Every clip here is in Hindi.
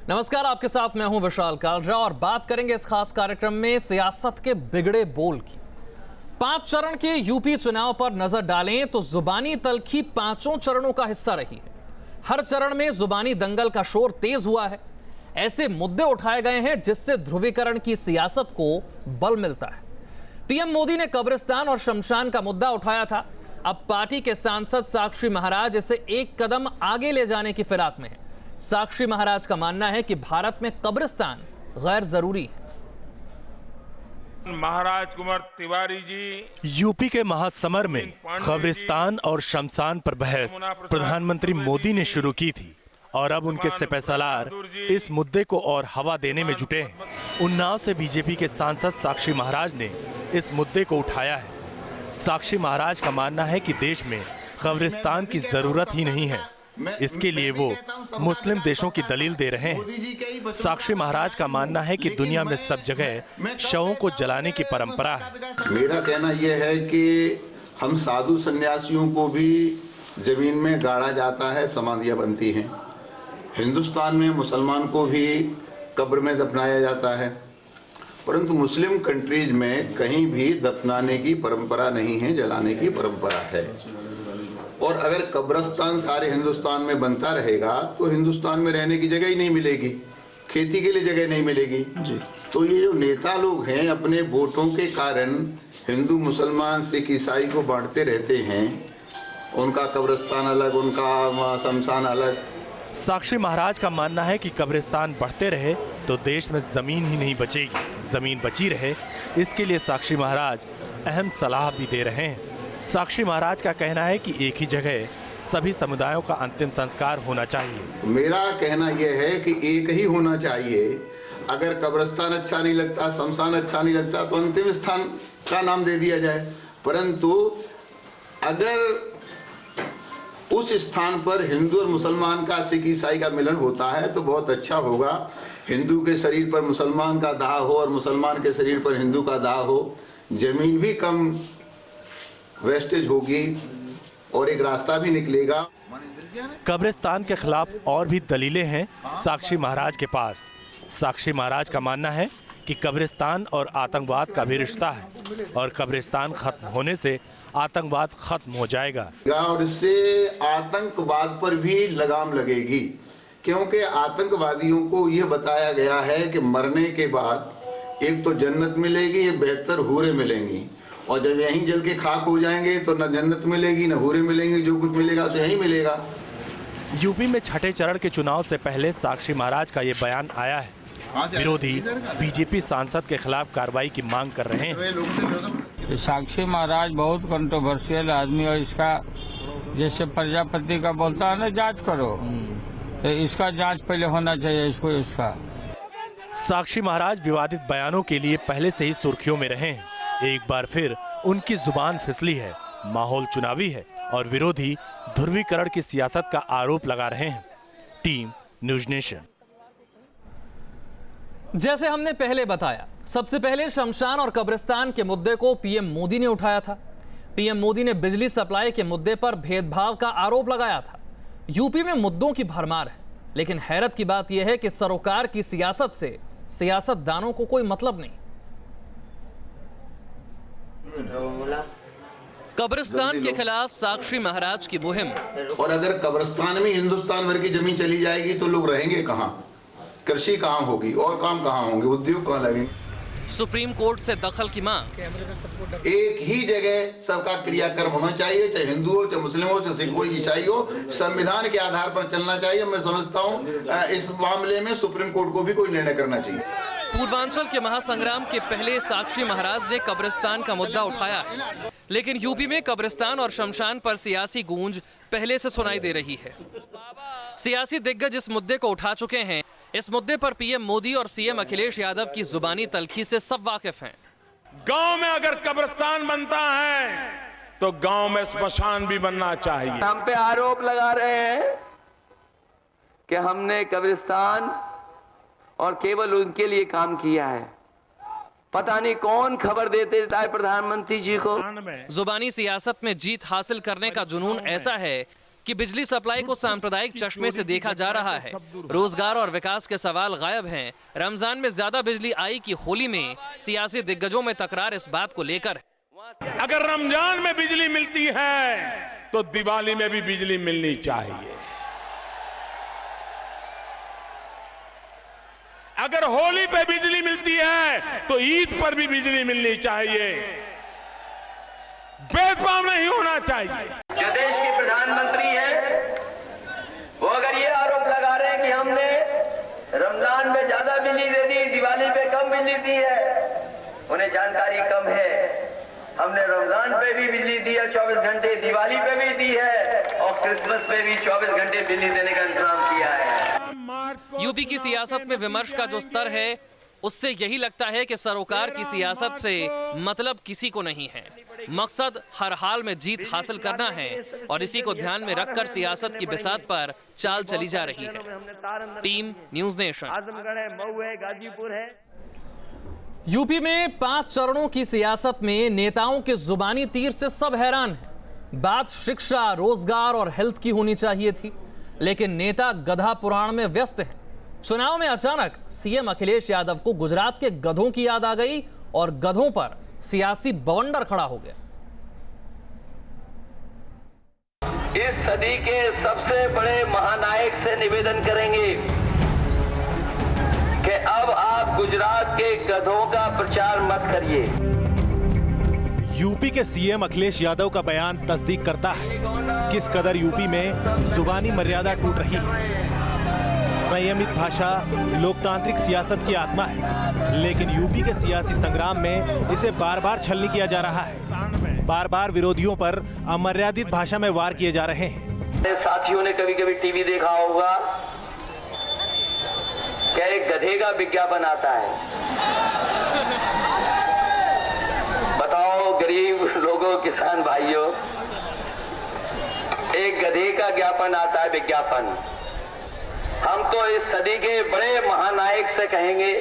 नमस्कार, आपके साथ मैं हूं विशाल कालरा और बात करेंगे इस खास कार्यक्रम में सियासत के बिगड़े बोल की। 5 चरण के यूपी चुनाव पर नजर डालें तो जुबानी तल्खी 5 चरणों का हिस्सा रही है। हर चरण में जुबानी दंगल का शोर तेज हुआ है। ऐसे मुद्दे उठाए गए हैं जिससे ध्रुवीकरण की सियासत को बल मिलता है। पीएम मोदी ने कब्रिस्तान और शमशान का मुद्दा उठाया था। अब पार्टी के सांसद साक्षी महाराज इसे एक कदम आगे ले जाने की फिराक में है। साक्षी महाराज का मानना है कि भारत में कब्रिस्तान गैर जरूरी है। महाराज कुंवर तिवारी जी यूपी के महासमर में कब्रिस्तान और शमशान पर बहस प्रधानमंत्री मोदी ने शुरू की थी और अब उनके सिपहसालार इस मुद्दे को और हवा देने में जुटे हैं। उन्नाव से बीजेपी के सांसद साक्षी महाराज ने इस मुद्दे को उठाया है। साक्षी महाराज का मानना है कि देश में कब्रिस्तान की जरूरत ही नहीं है। इसके लिए वो मुस्लिम देशों की दलील दे रहे हैं। साक्षी महाराज का मानना है कि दुनिया में सब जगह शवों को जलाने की परंपरा है। मेरा कहना यह है कि हम साधु सन्यासियों को भी जमीन में गाड़ा जाता है, समाधियां बनती हैं। हिंदुस्तान में मुसलमान को भी कब्र में दफनाया जाता है, परंतु मुस्लिम कंट्रीज में कहीं भी दफनाने की परंपरा नहीं है, जलाने की परंपरा है। और अगर कब्रिस्तान सारे हिंदुस्तान में बनता रहेगा तो हिंदुस्तान में रहने की जगह ही नहीं मिलेगी, खेती के लिए जगह नहीं मिलेगी जी। तो ये जो नेता लोग हैं अपने वोटों के कारण हिंदू मुसलमान सिख ईसाई को बांटते रहते हैं। उनका कब्रिस्तान अलग, उनका शमशान अलग। साक्षी महाराज का मानना है कि कब्रिस्तान बढ़ते रहे तो देश में जमीन ही नहीं बचेगी। जमीन बची रहे इसके लिए साक्षी महाराज अहम सलाह भी दे रहे हैं। साक्षी महाराज का कहना है कि एक ही जगह सभी समुदायों का अंतिम संस्कार होना चाहिए। मेरा कहना यह है कि एक ही होना चाहिए। अगर कब्रिस्तान अच्छा नहीं लगता, शमशान अच्छा नहीं लगता तो अंतिम स्थान का नाम दे दिया जाए। परंतु अगर उस स्थान पर हिंदू और मुसलमान का, सिख ईसाई का मिलन होता है तो बहुत अच्छा होगा। हिंदू के शरीर पर मुसलमान का दाह हो और मुसलमान के शरीर पर हिंदू का दाह हो, जमीन भी कम वेस्टेज होगी और एक रास्ता भी निकलेगा। कब्रिस्तान के खिलाफ और भी दलीलें हैं साक्षी महाराज के पास। साक्षी महाराज का मानना है कि कब्रिस्तान और आतंकवाद का भी रिश्ता है और कब्रिस्तान खत्म होने से आतंकवाद खत्म हो जाएगा और इससे आतंकवाद पर भी लगाम लगेगी, क्योंकि आतंकवादियों को यह बताया गया है कि मरने के बाद एक तो जन्नत मिलेगी, एक बेहतर हूरें मिलेंगी, और जब यहीं जल के खाक हो जाएंगे तो न जन्नत मिलेगी न हूरें मिलेंगी, जो कुछ मिलेगा तो यहीं मिलेगा। यूपी में छठे चरण के चुनाव से पहले साक्षी महाराज का ये बयान आया है। विरोधी बीजेपी सांसद के खिलाफ कार्रवाई की मांग कर रहे हैं। साक्षी महाराज बहुत कंट्रोवर्शियल आदमी और इसका जैसे प्रजापति का बोलता है ना, जांच करो, तो इसका जांच पहले होना चाहिए इसको। इसका साक्षी महाराज विवादित बयानों के लिए पहले से ही सुर्खियों में रहे हैं। एक बार फिर उनकी जुबान फिसली है। माहौल चुनावी है और विरोधी ध्रुवीकरण की सियासत का आरोप लगा रहे हैं। Team news nation. जैसे हमने पहले बताया, सबसे पहले शमशान और कब्रिस्तान के मुद्दे को पीएम मोदी ने उठाया था। पीएम मोदी ने बिजली सप्लाई के मुद्दे पर भेदभाव का आरोप लगाया था। यूपी में मुद्दों की भरमार है, लेकिन हैरत की बात यह है कि सरोकार की सियासत से सियासतदानों को कोई मतलब नहीं। कब्रिस्तान के खिलाफ साक्षी महाराज की मुहिम। और अगर कब्रिस्तान में हिंदुस्तान भर की जमीन चली जाएगी तो लोग रहेंगे कहाँ? कृषि कहाँ होगी और काम कहाँ होंगे, उद्योग कहाँ लगेंगे? सुप्रीम कोर्ट से दखल की मांग। एक ही जगह सबका क्रियाक्रम होना चाहिए, चाहे हिंदू हो, चाहे मुस्लिम हो, चाहे सिख हो, ईसाई हो, संविधान के आधार पर चलना चाहिए। मैं समझता हूँ इस मामले में सुप्रीम कोर्ट को भी कोई निर्णय करना चाहिए। पूर्वांचल के महासंग्राम के पहले साक्षी महाराज ने कब्रिस्तान का मुद्दा उठाया है, लेकिन यूपी में कब्रिस्तान और शमशान पर सियासी गूंज पहले से सुनाई दे रही है। सियासी दिग्गज इस मुद्दे को उठा चुके हैं। इस मुद्दे पर पीएम मोदी और सीएम अखिलेश यादव की जुबानी तल्खी से सब वाकिफ हैं। गांव में अगर कब्रिस्तान बनता है तो गांव में श्मशान भी बनना चाहिए। हम पे आरोप लगा रहे हैं कि हमने कब्रिस्तान और केवल उनके लिए काम किया है। पता नहीं कौन खबर देते है प्रधानमंत्री जी को। जुबानी सियासत में जीत हासिल करने का जुनून ऐसा है कि बिजली सप्लाई को सांप्रदायिक चश्मे से देखा जा रहा है। रोजगार और विकास के सवाल गायब हैं। रमजान में ज्यादा बिजली आई कि होली में सियासी दिग्गजों में तकरार इस बात को लेकर है। अगर रमजान में बिजली मिलती है तो दिवाली में भी बिजली मिलनी चाहिए। अगर होली पे बिजली मिलती है तो ईद पर भी बिजली मिलनी चाहिए। भेदभाव नहीं होना चाहिए। जो देश के प्रधानमंत्री हैं वो अगर ये आरोप लगा रहे हैं कि हमने रमजान में ज्यादा बिजली दे दी, दिवाली पे कम बिजली दी है, उन्हें जानकारी कम है। हमने रमजान पे भी बिजली दी है 24 घंटे, दिवाली पे भी दी है और क्रिसमस पे भी 24 घंटे बिजली देने का इंतजाम किया है। यूपी की सियासत में विमर्श का जो स्तर है उससे यही लगता है कि सरोकार की सियासत से मतलब किसी को नहीं है। मकसद हर हाल में जीत हासिल करना है और इसी को ध्यान में रखकर सियासत की बिसात पर चाल चली जा रही है। Team news nation. आजमगढ़ है, मऊ है, गाजीपुर है। यूपी में 5 चरणों की सियासत में नेताओं के जुबानी तीर से सब हैरान हैं। बात शिक्षा, रोजगार और हेल्थ की होनी चाहिए थी, लेकिन नेता गधा पुराण में व्यस्त हैं। चुनाव में अचानक सीएम अखिलेश यादव को गुजरात के गधों की याद आ गई और गधों पर सियासी बवंडर खड़ा हो गया। इस सदी के सबसे बड़े महानायक से निवेदन करेंगे कि अब आप गुजरात के गधों का प्रचार मत करिए। यूपी के सीएम अखिलेश यादव का बयान तस्दीक करता है किस कदर यूपी में जुबानी मर्यादा टूट रही है। संयमित भाषा लोकतांत्रिक सियासत की आत्मा है, लेकिन यूपी के सियासी संग्राम में इसे बार बार छलनी किया जा रहा है। बार बार विरोधियों पर अमर्यादित भाषा में वार किए जा रहे हैं। साथियों ने कभी कभी टीवी देखा होगा, क्या एक गधे का विज्ञापन आता है। बताओ गरीब लोगों, किसान भाइयों, एक गधे का ज्ञापन आता है, विज्ञापन। हम तो इस सदी के बड़े महानायक से कहेंगे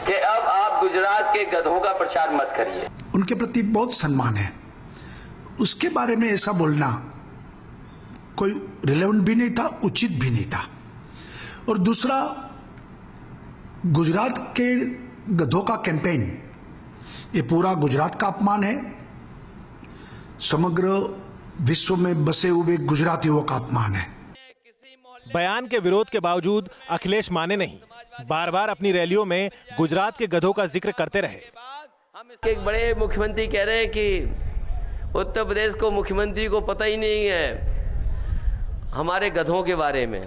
कि अब आप गुजरात के गधों का प्रचार मत करिए। उनके प्रति बहुत सम्मान है, उसके बारे में ऐसा बोलना कोई रिलेवेंट भी नहीं था, उचित भी नहीं था। और दूसरा, गुजरात के गधों का कैंपेन, ये पूरा गुजरात का अपमान है, समग्र विश्व में बसे हुए गुजरातियों का अपमान है। बयान के विरोध के बावजूद अखिलेश माने नहीं, बार बार अपनी रैलियों में गुजरात के गधों का जिक्र करते रहे। एक बड़े मुख्यमंत्री कह रहे हैं कि उत्तर प्रदेश को मुख्यमंत्री को पता ही नहीं है हमारे गधों के बारे में।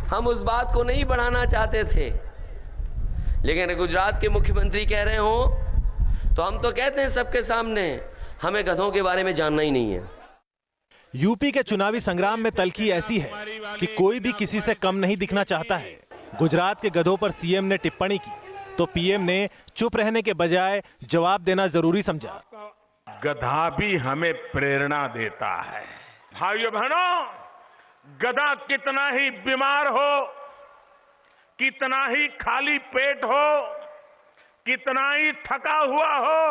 हम उस बात को नहीं बढ़ाना चाहते थे, लेकिन गुजरात के मुख्यमंत्री कह रहे हो तो हम तो कहते हैं सबके सामने, हमें गधों के बारे में जानना ही नहीं है। यूपी के चुनावी संग्राम में तलखी ऐसी है कि कोई भी किसी से कम नहीं दिखना चाहता है। गुजरात के गधों पर सीएम ने टिप्पणी की तो पीएम ने चुप रहने के बजाय जवाब देना जरूरी समझा। गधा भी हमें प्रेरणा देता है। भाइयों बहनों, गधा कितना ही बीमार हो, कितना ही खाली पेट हो, कितना ही थका हुआ हो,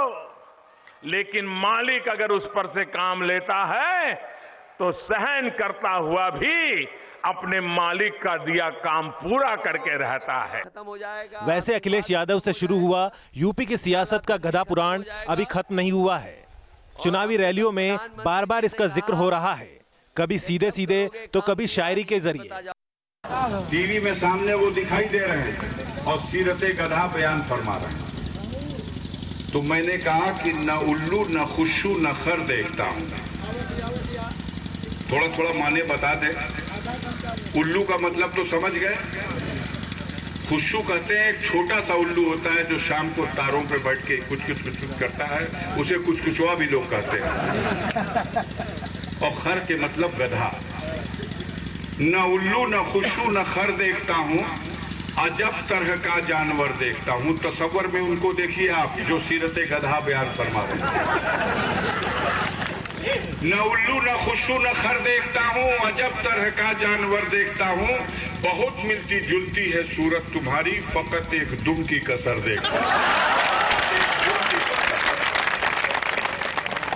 लेकिन मालिक अगर उस पर से काम लेता है तो सहन करता हुआ भी अपने मालिक का दिया काम पूरा करके रहता है। वैसे अखिलेश यादव से शुरू हुआ यूपी की सियासत का गधा पुराण अभी खत्म नहीं हुआ है। चुनावी रैलियों में बार बार इसका जिक्र हो रहा है, कभी सीधे सीधे तो कभी शायरी के जरिए। टीवी में सामने वो दिखाई दे रहे हैं और सीरते गधा बयान फरमा रहे हैं। तो मैंने कहा कि न उल्लू न खुशू न खर देखता हूं। थोड़ा थोड़ा माने बता दे। उल्लू का मतलब तो समझ गए। खुशू कहते हैं एक छोटा सा उल्लू होता है जो शाम को तारों पे बैठ के कुछ कुछ कुछ कुछ करता है, उसे कुछ कुछवा भी लोग कहते हैं। और खर के मतलब गधा। न उल्लू न खुशू न खर देखता हूं, अजब तरह का जानवर देखता हूं। तसव्वुर में उनको देखिए आप जो सीरते गधा बयान फरमा रहे हैं। न उल्लू न खुशू न खर देखता हूँ, अजब तरह का जानवर देखता हूँ। बहुत मिलती जुलती है सूरत तुम्हारी, फकत एक दुम की कसर देखता हूँ।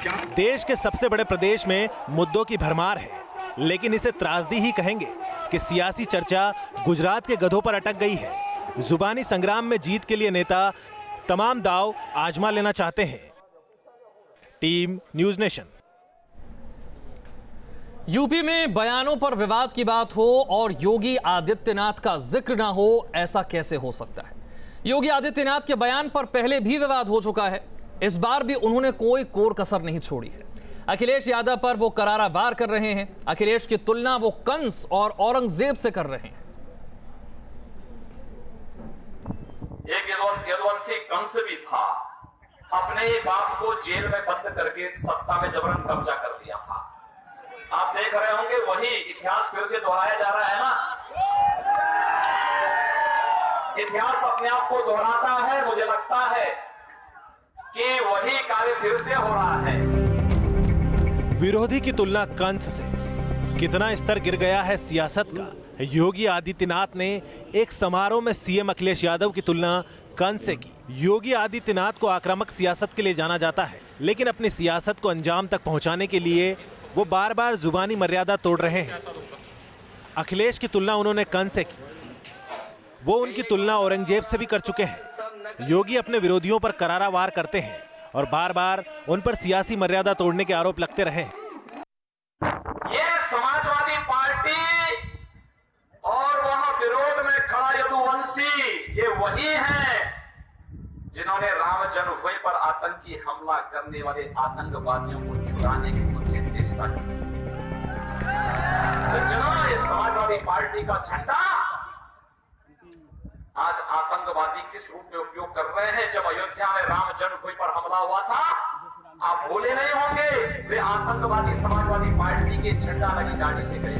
क्या देश के सबसे बड़े प्रदेश में मुद्दों की भरमार है, लेकिन इसे त्रासदी ही कहेंगे कि सियासी चर्चा गुजरात के गधों पर अटक गई है। जुबानी संग्राम में जीत के लिए नेता तमाम दांव आजमा लेना चाहते हैं। Team news nation. यूपी में बयानों पर विवाद की बात हो और योगी आदित्यनाथ का जिक्र ना हो, ऐसा कैसे हो सकता है? योगी आदित्यनाथ के बयान पर पहले भी विवाद हो चुका है। इस बार भी उन्होंने कोई कोर कसर नहीं छोड़ी है। अखिलेश यादव पर वो करारा वार कर रहे हैं। अखिलेश की तुलना वो कंस और औरंगजेब से कर रहे हैं। एक यदुवंशी कंस भी था, अपने ही बाप को जेल में बंद करके सत्ता में जबरन कब्जा कर लिया था। आप देख रहे होंगे वही इतिहास फिर से दोहराया जा रहा है ना। इतिहास अपने आप को दोहराता है। मुझे लगता है कि वही कार्य फिर से हो रहा है। विरोधी की तुलना कंस से कितना स्तर गिर गया है सियासत का। योगी आदित्यनाथ ने एक समारोह में सीएम अखिलेश यादव की तुलना कंस से की। योगी आदित्यनाथ को आक्रामक सियासत के लिए जाना जाता है, लेकिन अपनी सियासत को अंजाम तक पहुंचाने के लिए वो बार बार जुबानी मर्यादा तोड़ रहे हैं। अखिलेश की तुलना उन्होंने कंस से की। वो उनकी तुलना औरंगजेब से भी कर चुके हैं। योगी अपने विरोधियों पर करारा वार करते हैं और बार बार उन पर सियासी मर्यादा तोड़ने के आरोप लगते रहे। ये समाजवादी पार्टी और वहां विरोध में खड़ा यदुवंशी, ये वही है जिन्होंने राम जन्मभूमि पर आतंकी हमला करने वाले आतंकवादियों को छुड़ाने की कोशिश चेष्टा की। इस समाजवादी पार्टी का झंडा आज आतंकवादी किस रूप में उपयोग कर रहे हैं। जब अयोध्या में राम जन्मभूमि पर हमला हुआ था, आप भूले नहीं होंगे, वे आतंकवादी समाजवादी पार्टी के झंडा लगी गाड़ी से गए।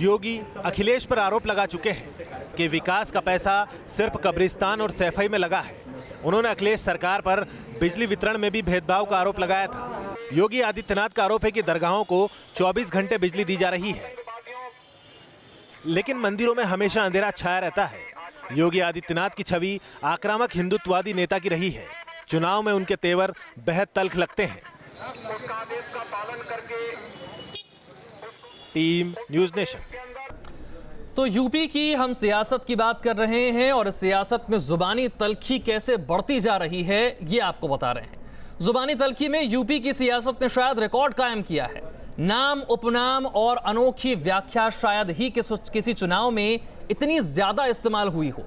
योगी अखिलेश पर आरोप लगा चुके हैं कि विकास का पैसा सिर्फ कब्रिस्तान और सैफई में लगा है। उन्होंने अखिलेश सरकार पर बिजली वितरण में भी भेदभाव का आरोप लगाया था। योगी आदित्यनाथ का आरोप है कि दरगाहों को 24 घंटे बिजली दी जा रही है, लेकिन मंदिरों में हमेशा अंधेरा छाया रहता है। योगी आदित्यनाथ की छवि आक्रामक हिंदुत्ववादी नेता की रही है। चुनाव में उनके तेवर बेहद तल्ख लगते हैं। Team news nation. तो यूपी की हम सियासत की बात कर रहे हैं और इस सियासत में जुबानी तल्खी कैसे बढ़ती जा रही है, ये आपको बता रहे हैं। जुबानी तल्खी में यूपी की सियासत ने शायद रिकॉर्ड कायम किया है। नाम, उपनाम और अनोखी व्याख्या शायद ही किसी चुनाव में इतनी ज्यादा इस्तेमाल हुई हो।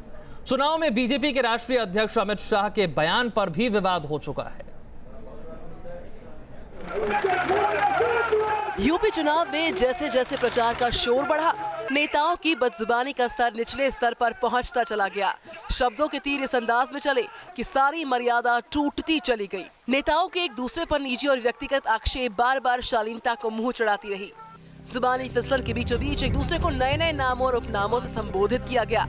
चुनाव में बीजेपी के राष्ट्रीय अध्यक्ष अमित शाह के बयान पर भी विवाद हो चुका है। यूपी चुनाव में जैसे जैसे प्रचार का शोर बढ़ा, नेताओं की बदजुबानी का स्तर निचले स्तर पर पहुंचता चला गया। शब्दों के तीर इस अंदाज में चले कि सारी मर्यादा टूटती चली गई। नेताओं के एक दूसरे पर निजी और व्यक्तिगत आक्षेप बार बार शालीनता को मुंह चढ़ाती रही। जुबानी फिसलन के बीचों बीच एक दूसरे को नए नए नामों और उपनामों से संबोधित किया गया।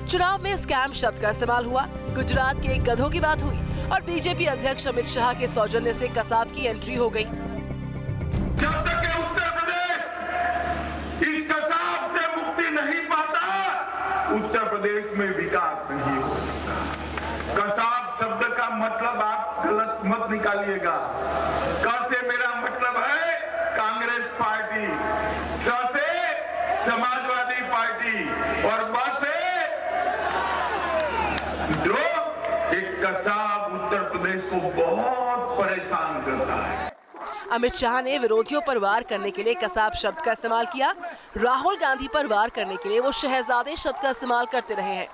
चुनाव में स्कैम शब्द का इस्तेमाल हुआ, गुजरात के गधों की बात हुई और बीजेपी अध्यक्ष अमित शाह के सौजन्य से कसाब की एंट्री हो गई। जब तक कि उत्तर प्रदेश इस कसाब से मुक्ति नहीं पाता, उत्तर प्रदेश में विकास नहीं हो सकता। कसाब शब्द का मतलब आप गलत मत निकालिएगा। क से मेरा मतलब है कांग्रेस पार्टी, स से समाजवादी पार्टी और ब से जो एक कसाब उत्तर प्रदेश को बहुत परेशान करता है। अमित शाह ने विरोधियों पर वार करने के लिए कसाब शब्द का इस्तेमाल किया। राहुल गांधी पर वार करने के लिए वो शहजादे शब्द का इस्तेमाल करते रहे हैं।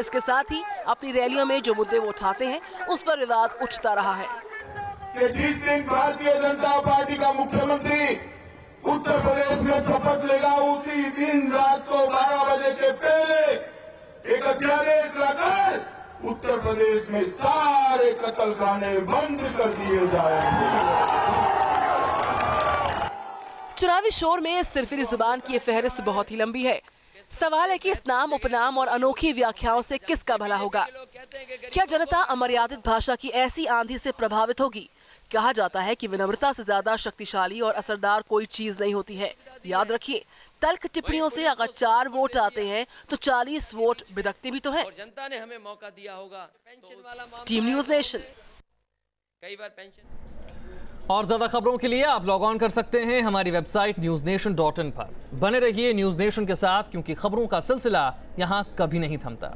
इसके साथ ही अपनी रैलियों में जो मुद्दे वो उठाते हैं उस पर विवाद उठता रहा है। कि जिस दिन भारतीय जनता पार्टी का मुख्यमंत्री उत्तर प्रदेश में शपथ लेगा, उसी दिन रात को 12 बजे के पहले एक अध्यादेश लाकर उत्तर प्रदेश में सारे कत्लखाने बंद कर दिए जाएंगे। चुनावी शोर में सिरफिरी जुबान की ये फहरिस्त बहुत ही लंबी है। सवाल है कि इस नाम, उपनाम और अनोखी व्याख्याओं से किसका भला होगा? क्या जनता अमर्यादित भाषा की ऐसी आंधी से प्रभावित होगी? कहा जाता है कि विनम्रता से ज्यादा शक्तिशाली और असरदार कोई चीज नहीं होती है। याद रखिए, तल्ख टिप्पणियों से अगर 4 वोट आते हैं तो 40 वोट बिदकते भी तो हैं। जनता ने हमें मौका दिया होगा। Team news nation. कई बार पेंशन। और ज्यादा खबरों के लिए आप लॉग ऑन कर सकते हैं हमारी वेबसाइट newsnation.in पर। बने रहिए न्यूज नेशन के साथ, क्योंकि खबरों का सिलसिला यहां कभी नहीं थमता।